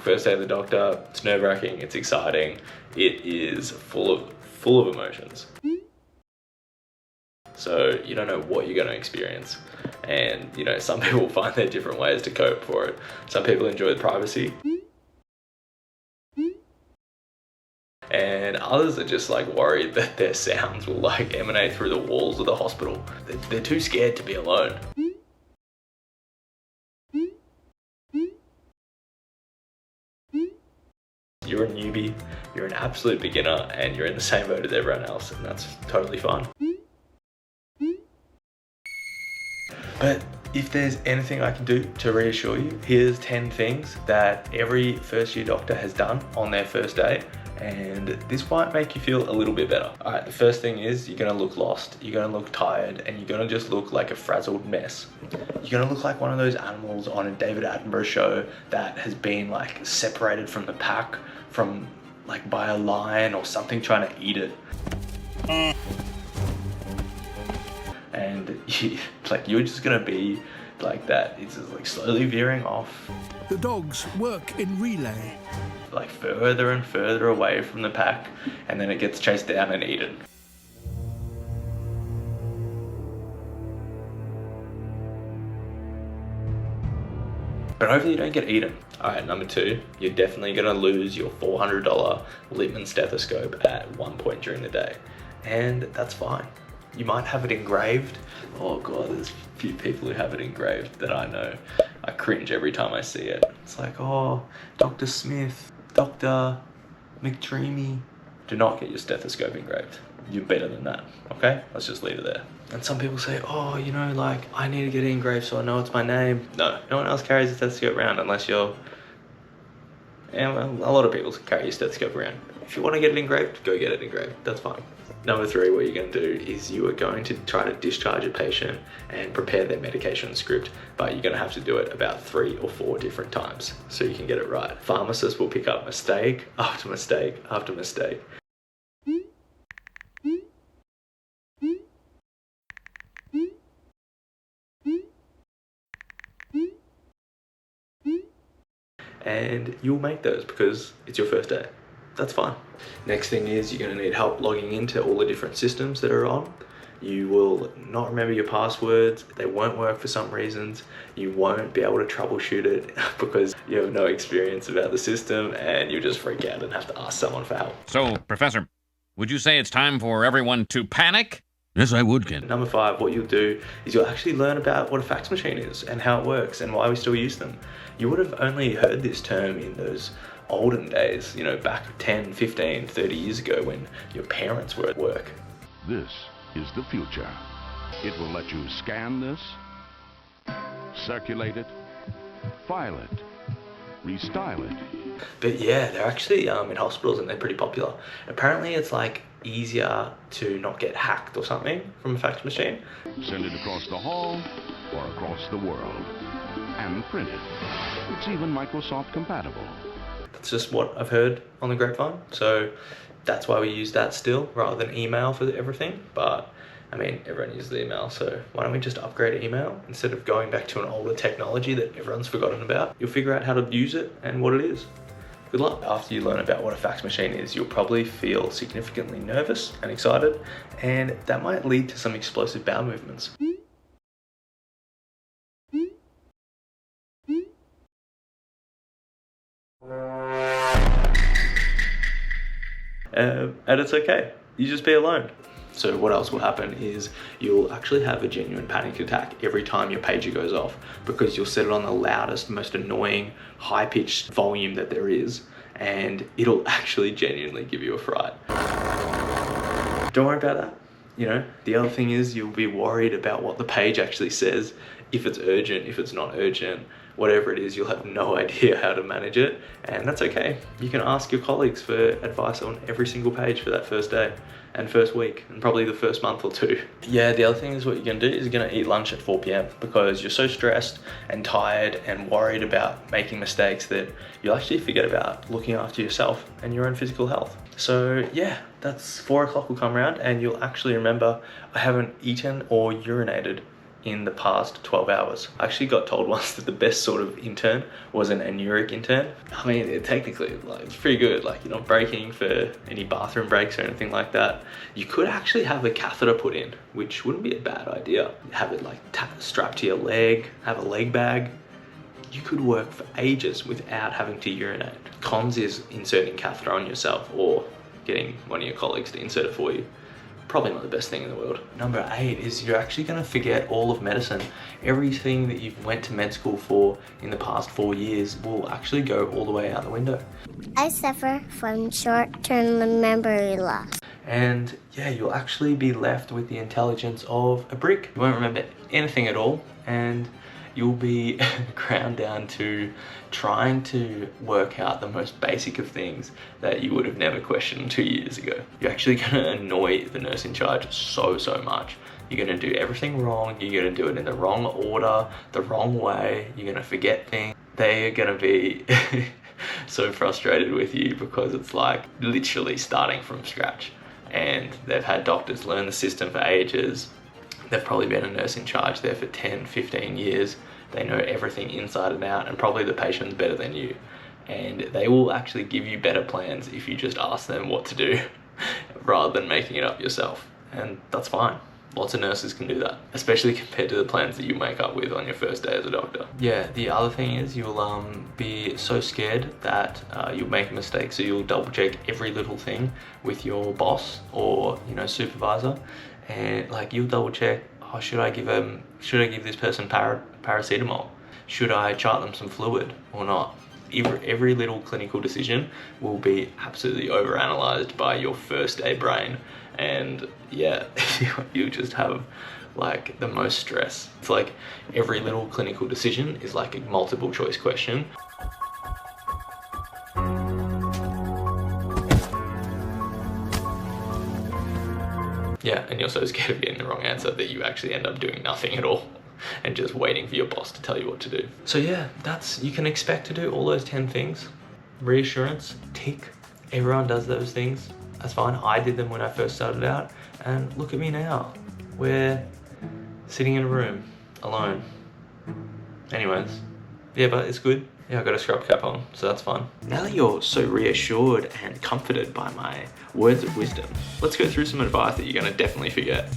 First day of the doctor, it's nerve-wracking, it's exciting, it is full of emotions. So you don't know what you're going to experience. And you know, some people find their different ways to cope for it. Some people enjoy the privacy. And others are just like worried that their sounds will like emanate through the walls of the hospital. They're too scared to be alone. You're a newbie, you're an absolute beginner, and you're in the same boat as everyone else, and that's totally fine. But if there's anything I can do to reassure you, here's 10 things that every first year doctor has done on their first day, and this might make you feel a little bit better. All right, the first thing is you're gonna look lost, you're gonna look tired, and you're gonna just look like a frazzled mess. You're gonna look like one of those animals on a David Attenborough show that has been like separated from the pack from like by a lion or something trying to eat it. And you're just gonna be like that. It's just like slowly veering off. The dogs work in relay. Like further and further away from the pack, and then it gets chased down and eaten. But hopefully you don't get eaten. All right, number 2, you're definitely gonna lose your $400 Littmann stethoscope at one point during the day. And that's fine. You might have it engraved. Oh God, there's a few people who have it engraved that I know. I cringe every time I see it. It's like, oh, Dr. Smith, Dr. McDreamy. Do not get your stethoscope engraved. You're better than that, okay? Let's just leave it there. And some people say, oh, you know, like, I need to get it engraved so I know it's my name. No, no one else carries a stethoscope around unless you're... And well, a lot of people carry your stethoscope around. If you want to get it engraved, go get it engraved. That's fine. Number 3, what you're going to do is you are going to try to discharge a patient and prepare their medication script, but you're going to have to do it about 3 or 4 different times so you can get it right. Pharmacists will pick up mistake after mistake after mistake. And you'll make those because it's your first day. That's fine. Next thing is you're going to need help logging into all the different systems that are on. You will not remember your passwords. They won't work for some reasons. You won't be able to troubleshoot it because you have no experience about the system, and you'll just freak out and have to ask someone for help. So, Professor, would you say it's time for everyone to panic? Yes, I would, Ken. Number 5, what you'll do is you'll actually learn about what a fax machine is and how it works and why we still use them. You would have only heard this term in those olden days, you know, back 10, 15, 30 years ago when your parents were at work. This is the future. It will let you scan this, circulate it, file it, restyle it. But yeah, they're actually in hospitals and they're pretty popular. Apparently it's like easier to not get hacked or something from a fax machine. Send it across the hall or across the world and print it. It's even Microsoft compatible. That's just what I've heard on the grapevine. So that's why we use that still rather than email for everything. But I mean, everyone uses email, so why don't we just upgrade email instead of going back to an older technology that everyone's forgotten about? You'll figure out how to use it and what it is. Good luck. After you learn about what a fax machine is, you'll probably feel significantly nervous and excited, and that might lead to some explosive bowel movements. And it's okay. You just be alone. So what else will happen is you'll actually have a genuine panic attack every time your pager goes off because you'll set it on the loudest, most annoying, high-pitched volume that there is, and it'll actually genuinely give you a fright. Don't worry about that. You know, the other thing is you'll be worried about what the page actually says, if it's urgent, if it's not urgent, whatever it is, you'll have no idea how to manage it, and that's okay. You can ask your colleagues for advice on every single page for that first day and first week and probably the first month or 2. Yeah, the other thing is what you're gonna do is you're gonna eat lunch at 4 p.m. because you're so stressed and tired and worried about making mistakes that you'll actually forget about looking after yourself and your own physical health. So yeah, that's 4 o'clock will come around and you'll actually remember I haven't eaten or urinated in the past 12 hours. I actually got told once that the best sort of intern was an anuric intern. I mean, technically, like, it's pretty good. Like, you're not breaking for any bathroom breaks or anything like that. You could actually have a catheter put in, which wouldn't be a bad idea. Have it like strapped to your leg, have a leg bag. You could work for ages without having to urinate. Cons is inserting catheter on yourself or getting one of your colleagues to insert it for you. Probably not the best thing in the world. Number 8 is you're actually going to forget all of medicine. Everything that you've went to med school for in the past 4 years will actually go all the way out the window. I suffer from short-term memory loss. And yeah, you'll actually be left with the intelligence of a brick. You won't remember anything at all, and you'll be ground down to trying to work out the most basic of things that you would have never questioned 2 years ago. You're actually going to annoy the nurse in charge so much. You're going to do everything wrong. You're going to do it in the wrong order, the wrong way. You're going to forget things. They are going to be so frustrated with you because it's like literally starting from scratch. And they've had doctors learn the system for ages. They've probably been a nurse in charge there for 10, 15 years. They know everything inside and out, and probably the patient's better than you. And they will actually give you better plans if you just ask them what to do rather than making it up yourself. And that's fine. Lots of nurses can do that, especially compared to the plans that you make up with on your first day as a doctor. Yeah, the other thing is you'll be so scared that you'll make a mistake, so you'll double check every little thing with your boss or, you know, supervisor. And like, you'll double check, oh, should I give this person paracetamol? Should I chart them some fluid or not? Every little clinical decision will be absolutely overanalyzed by your first day brain. And yeah, you just have like the most stress. It's like every little clinical decision is like a multiple choice question. Yeah, and you're so scared of getting the wrong answer that you actually end up doing nothing at all and just waiting for your boss to tell you what to do. So yeah, you can expect to do all those 10 things. Reassurance, tick. Everyone does those things. That's fine. I did them when I first started out, and look at me now. We're sitting in a room alone. Anyways, yeah, but it's good. Yeah, I got a scrub cap on, so that's fine. Now that you're so reassured and comforted by my words of wisdom, let's go through some advice that you're gonna definitely forget.